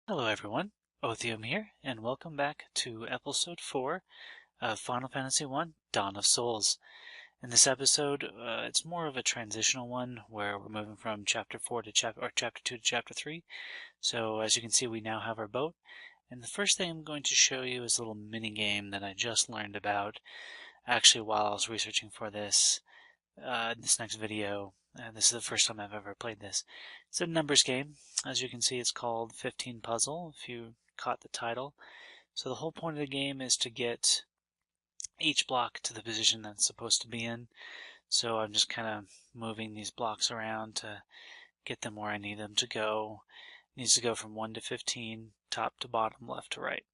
Hello everyone, Othium here, and welcome back to episode 4 of Final Fantasy I, Dawn of Souls. In this episode, it's more of a transitional one where we're moving from chapter 4 to chapter 2 to chapter 3. So as you can see, we now have our boat, and the first thing I'm going to show you is a little mini game that I just learned about actually while I was researching for this next video. This is the first time I've ever played this. It's a numbers game. As you can see, it's called 15 Puzzle, if you caught the title. So the whole point of the game is to get each block to the position that's supposed to be in. So I'm just kind of moving these blocks around to get them where I need them to go. It needs to go from 1 to 15, top to bottom, left to right.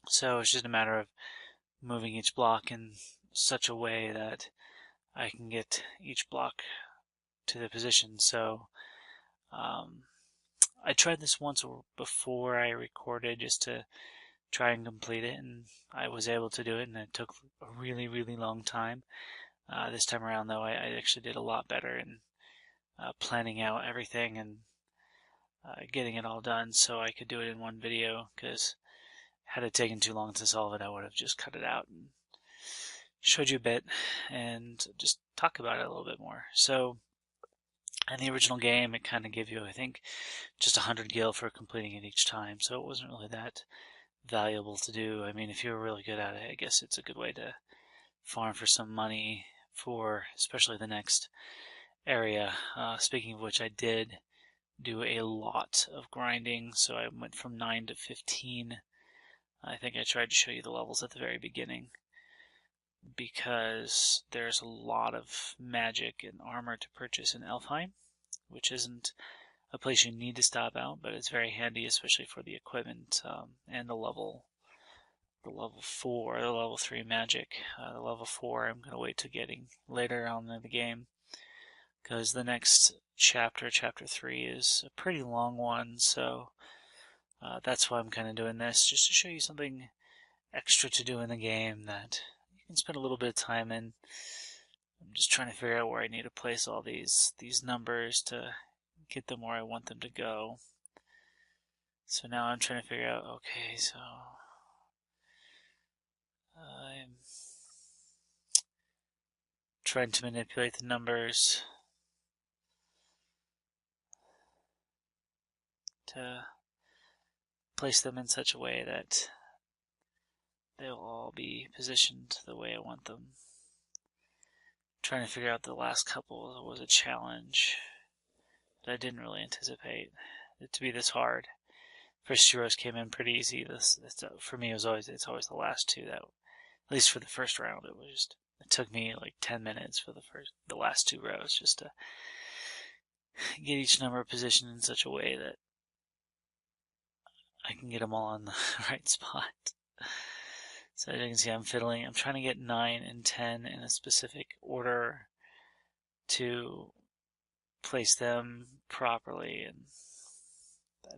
So it's just a matter of moving each block in such a way that I can get each block to the position. So I tried this once before I recorded just to try and complete it, and I was able to do it, and it took a really, really long time. This time around, though, I actually did a lot better in planning out everything and getting it all done so I could do it in one video, because had it taken too long to solve it, I would have just cut it out and showed you a bit and just talk about it a little bit more. So in the original game, it kind of gave you, I think, just 100 gil for completing it each time, so it wasn't really that valuable to do. I mean, if you were really good at it, I guess it's a good way to farm for some money for especially the next area. Speaking of which, I did do a lot of grinding, so I went from 9 to 15. I think I tried to show you the levels at the very beginning, because there's a lot of magic and armor to purchase in Elfheim, which isn't a place you need to stop out, but it's very handy, especially for the equipment and the level 4, the level 3 magic. The level 4 I'm going to wait to getting later on in the game, because the next chapter, chapter 3, is a pretty long one, so that's why I'm kind of doing this, just to show you something extra to do in the game that you can spend a little bit of time in. I'm just trying to figure out where I need to place all these numbers to get them where I want them to go. So now I'm trying to figure out, okay, so I'm trying to manipulate the numbers to place them in such a way that they'll all be positioned the way I want them. Trying to figure out the last couple was a challenge that I didn't really anticipate it to be this hard. First heroes came in pretty easy. For me, it's always the last two that, at least for the first round, it took me like 10 minutes for the last 2 rows just to get each number positioned in such a way that I can get them all on the right spot. So as you can see, I'm trying to get 9 and 10 in a specific order to place them properly, and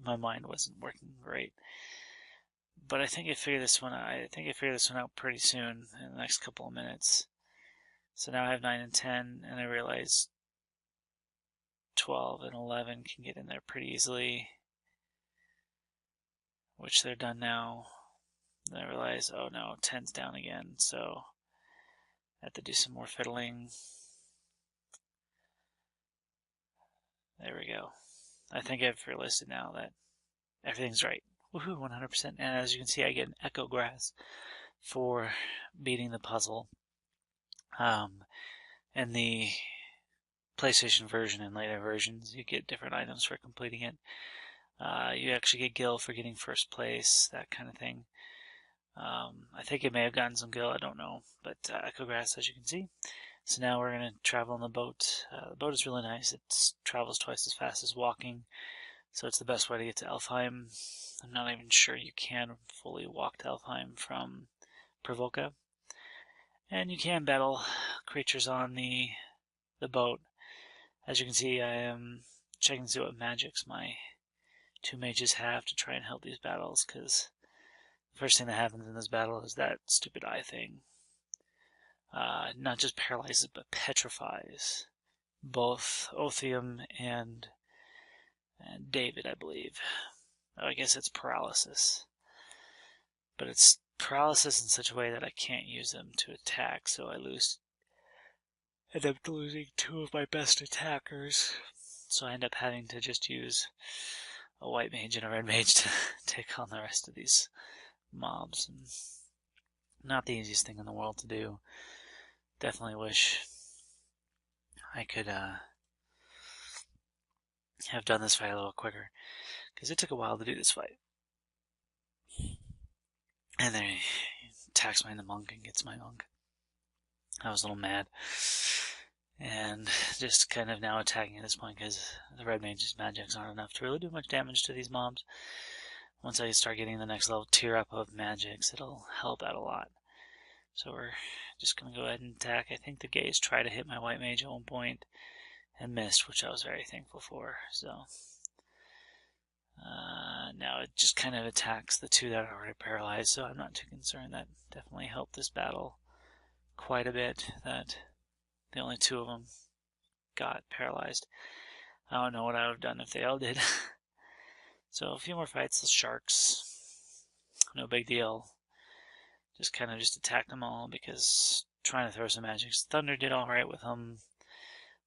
my mind wasn't working great. But I think I figured this one out pretty soon, in the next couple of minutes. So now I have 9 and 10, and I realize 12 and 11 can get in there pretty easily, which they're done now. Then I realize, oh no, 10's down again, so I have to do some more fiddling. There we go. I think I've realized it now that everything's right. Woohoo, 100%. And as you can see, I get an Echo Grass for beating the puzzle. In the PlayStation version and later versions, you get different items for completing it. You actually get gil for getting first place, that kind of thing. I think it may have gotten some gil, I don't know, but Echo Grass, as you can see. So now we're going to travel on the boat. The boat is really nice. It travels twice as fast as walking, so it's the best way to get to Elfheim. I'm not even sure you can fully walk to Elfheim from Pravoka. And you can battle creatures on the boat. As you can see, I am checking to see what magics my 2 mages have to try and help these battles, because the first thing that happens in this battle is that stupid eye thing. Not just paralyzes, but petrifies both Othium and David, I believe. Oh, I guess it's paralysis. But it's paralysis in such a way that I can't use them to attack, so I end up losing two of my best attackers. So I end up having to just use a white mage and a red mage to take on the rest of these mobs. And not the easiest thing in the world to do. Definitely wish I could have done this fight a little quicker, because it took a while to do this fight. And then he attacks the monk and gets my monk. I was a little mad. And just kind of now attacking at this point because the red mage's magics aren't enough to really do much damage to these mobs. Once I start getting the next level tier up of magics, it'll help out a lot. So we're just going to go ahead and attack. I think the gaze tried to hit my white mage at one point and missed, which I was very thankful for. So now it just kind of attacks the two that are already paralyzed, so I'm not too concerned. That definitely helped this battle quite a bit, that the only two of them got paralyzed. I don't know what I would have done if they all did. So a few more fights, the sharks. No big deal. Just kind of attack them all because trying to throw some magics. Thunder did alright with them.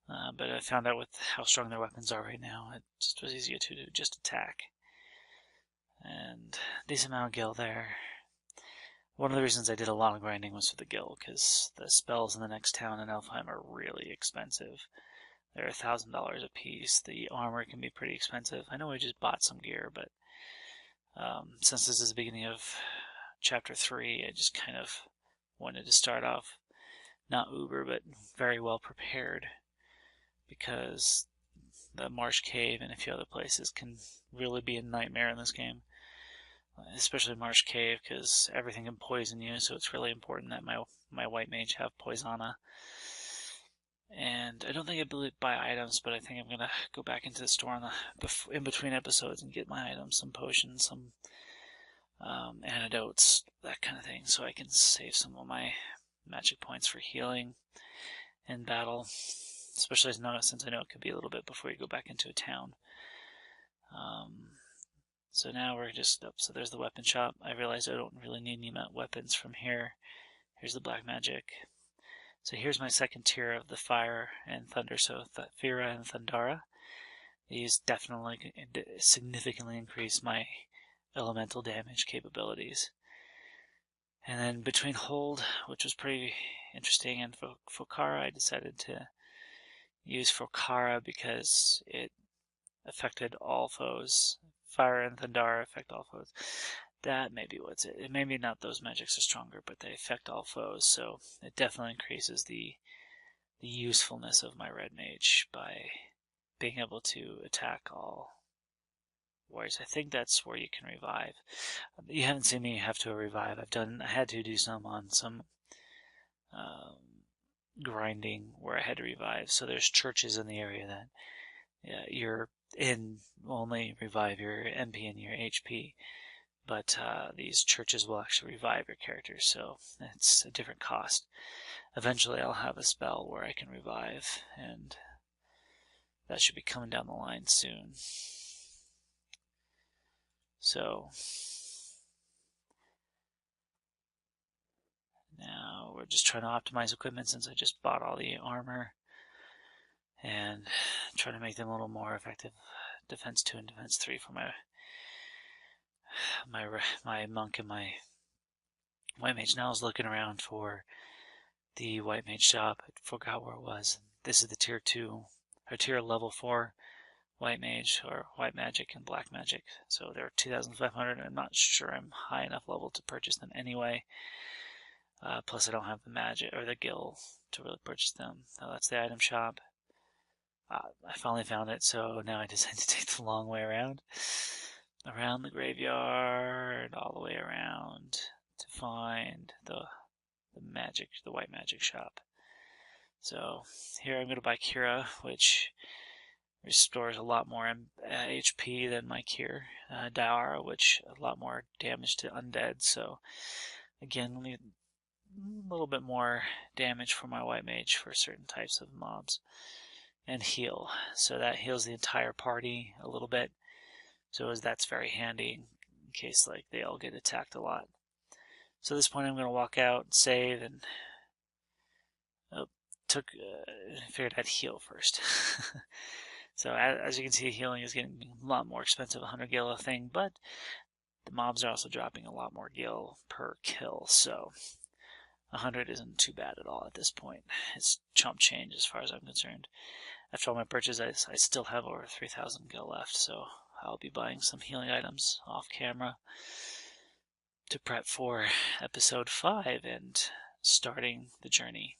But I found out with how strong their weapons are right now, it just was easier to just attack. And decent amount of gil there. One of the reasons I did a lot of grinding was for the gil, because the spells in the next town in Elfheim are really expensive. They're $1,000 a piece. The armor can be pretty expensive. I know I just bought some gear, but since this is the beginning of Chapter 3, I just kind of wanted to start off not uber, but very well prepared, because the Marsh Cave and a few other places can really be a nightmare in this game. Especially Marsh Cave, because everything can poison you, so it's really important that my white mage have Poisona. And I don't think I buy items, but I think I'm going to go back into the store in between episodes and get my items, some potions, some antidotes, that kind of thing, so I can save some of my magic points for healing in battle, especially since I know it could be a little bit before you go back into a town. So now we're just up. So there's the weapon shop. I realized I don't really need any weapons from here. Here's the black magic. So here's my second tier of the fire and thunder. So Thera and Thundara. These definitely significantly increase my elemental damage capabilities. And then between Hold, which was pretty interesting, and Fokara, I decided to use Fokara because it affected all foes. Fire and Thundara affect all foes. That may be what's it. Maybe not those magics are stronger, but they affect all foes, so it definitely increases the usefulness of my red mage by being able to attack all warriors. I think that's where you can revive. You haven't seen me have to revive. I had to do some on some grinding where I had to revive. So there's churches in the area that you're in only revive your MP and your HP, but these churches will actually revive your characters, so it's a different cost. Eventually I'll have a spell where I can revive, and that should be coming down the line soon. So now we're just trying to optimize equipment since I just bought all the armor, and trying to make them a little more effective. Defense 2 and Defense 3 for my monk and my white mage. Now I was looking around for the white mage shop. I forgot where it was. This is the tier 2 or tier level 4 white mage or white magic and black magic. So they're 2,500. I'm not sure I'm high enough level to purchase them anyway. Plus I don't have the magic or the gil to really purchase them. So that's the item shop. I finally found it, so now I decided to take the long way around the graveyard, all the way around to find the white magic shop. So here I'm going to buy Kira, which restores a lot more HP than my cure. Dara, which a lot more damage to undead. So again, a little bit more damage for my white mage for certain types of mobs. And heal. So that heals the entire party a little bit. So that's very handy in case like they all get attacked a lot. So at this point I'm going to walk out, save, and figured I'd heal first. So as you can see, healing is getting a lot more expensive, 100 gil a thing, but the mobs are also dropping a lot more gil per kill, so 100 isn't too bad at all at this point. It's chump change as far as I'm concerned. After all my purchases, I still have over 3,000 gil left, so I'll be buying some healing items off camera to prep for episode 5 and starting the journey